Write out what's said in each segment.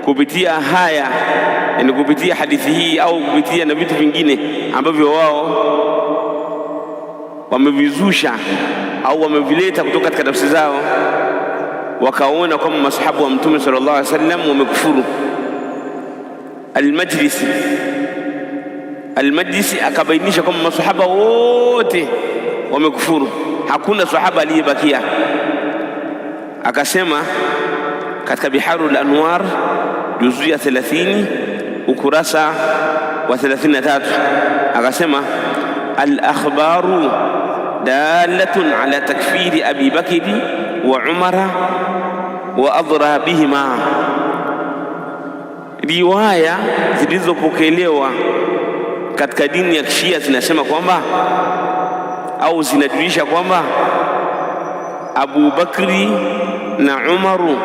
kupitia haya, yani kupitia hadithi hii au kupitia na vitu vingine ambavyo wao wamevizusha au wamevileta kutoka katika nafsi zao, wakaona kwamba masahabu wa Mtume sallallahu alaihi wasallam wamekufuru. Al-Majlisi akabainisha kwamba masahaba wote wamekufuru, hakuna sahaba aliyebakia. Akasema katika Biharul Anwar juzu ya 30 ukurasa wa 33, akasema al-akhbaru dalatun ala takfiri Abi Bakri wa Umara wa adra bihima. Riwaya zilizopokelewa katika dini ya Kishia zinasema kwamba au zinajulisha kwamba Abu Bakri na Umaru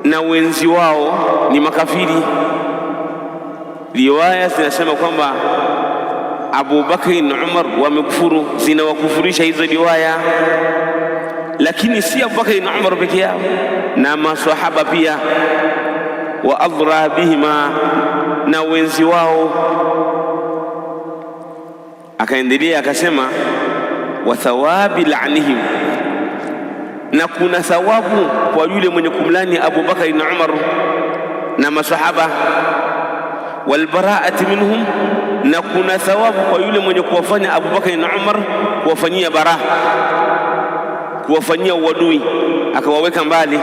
na wenzi wao ni makafiri. Riwaya zinasema kwamba Abu Bakri na Umar wamekufuru, zinawakufurisha hizo riwaya. Lakini si Abu Bakri na Umar peke yao, na maswahaba pia, wa adra bihima, na wenzi wao. Akaendelea akasema wa thawabi la'nihim, na kuna thawabu kwa yule mwenye kumlani Abu Bakari na Umar na masahaba. Wal bara'ati minhum, na kuna thawabu kwa yule mwenye kuwafanya Abu Bakari na Umar kuwafanyia bara, kuwafanyia uadui, akawaweka mbali.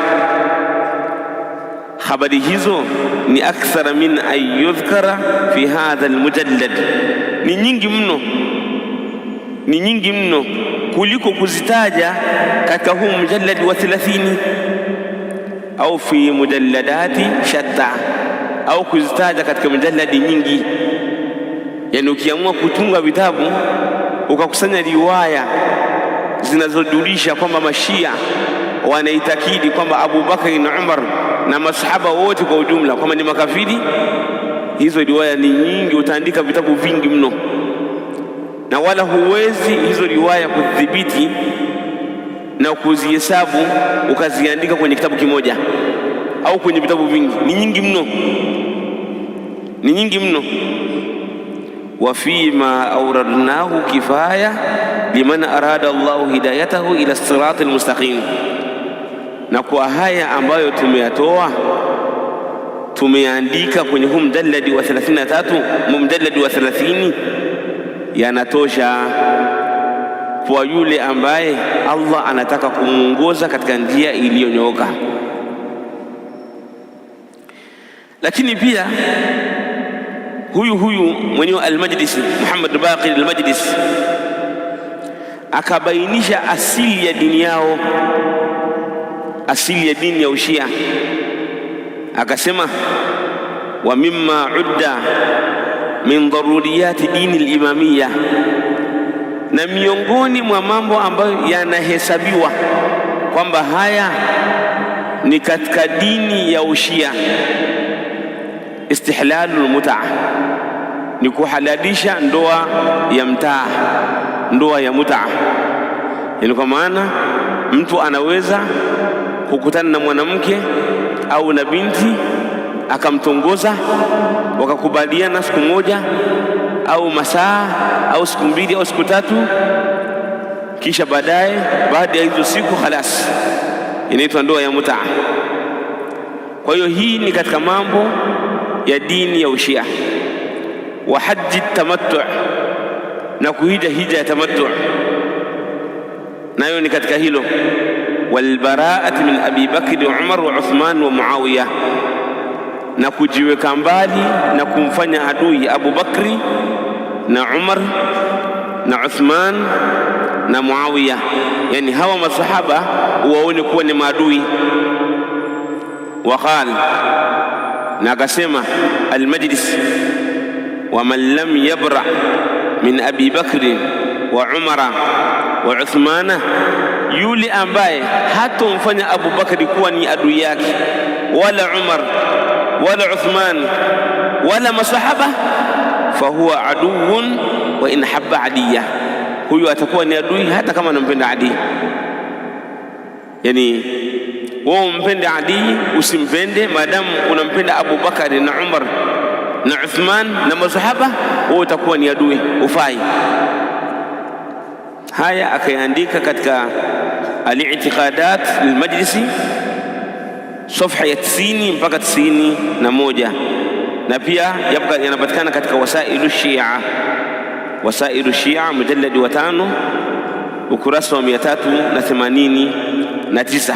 Habari hizo ni akthara min an yudhkara fi hadha almujallad, ni nyingi mno kuliko kuzitaja katika huu mujallad wa 30 au fi mujalladati shatta, au kuzitaja katika mujalladi nyingi. Yani ukiamua kutunga vitabu ukakusanya riwaya zinazojulisha kwamba mashia wanaitakidi kwamba Abu Bakari na Umar na masahaba wote kwa ujumla kwamba ni makafiri, hizo riwaya ni nyingi, utaandika vitabu vingi mno, na wala huwezi hizo riwaya kudhibiti na kuzihesabu ukaziandika kwenye kitabu kimoja au kwenye vitabu vingi. Ni nyingi mno. Wa fima awradnahu kifaya liman arada Allahu hidayatahu ila siratil mustaqim, na kwa haya ambayo tumeyatoa tumeandika kwenye huu mjalladi wa 33, mjalladi wa 30, yanatosha kwa yule ambaye Allah anataka kumuongoza katika njia iliyonyooka. Lakini pia huyu mwenye al-Majlisi, Muhammad Baqir al-Majlisi, akabainisha asili ya dini yao, asili ya dini ya Ushia. Akasema wa mimma udda min daruriyati dini al-imamiyya, na miongoni mwa mambo ambayo yanahesabiwa kwamba haya ni katika dini ya Ushia, istihlalul mut'a, ni kuhalalisha ndoa ya mtaa, ndoa ya mut'a. Yani kwa maana mtu anaweza kukutana na mwanamke au na binti akamtongoza, wakakubaliana siku moja au masaa au siku mbili au siku tatu, kisha baadaye baada ya hizo siku khalas, inaitwa ndoa ya mut'a. Kwa hiyo hii ni katika mambo ya dini ya Ushia. Wa haji tamattu, na kuhija hija ya tamattu, nayo ni katika hilo. Wal bara'ati min Abi Bakr wa Umar wa Uthman wa Muawiya, na kujiweka mbali na kumfanya adui Abu Bakri na Umar na Uthman na Muawiya, yani hawa masahaba waone kuwa ni maadui. Waqal, na akasema al-Majlis, wa man lam yabra min Abi Bakri wa Umara wa Uthmana, yule ambaye hatomfanya Abu Bakri kuwa ni adui yake, wala Umar wala Uthman wala masahaba, fahuwa aduun wa in habba Aliya, huyo atakuwa ni adui hata kama anampenda Ali. Yani wewe umpende Ali, usimpende. Maadamu unampenda Abu Bakari na Umar na Uthman na masahaba, wewe utakuwa ni adui, ufai. Haya akaandika katika al-i'tiqadat al-Majlisi safha ya 90 mpaka 91, na pia yanapatikana katika wasailu Shia mujalladi wa 5 ukurasa wa 389.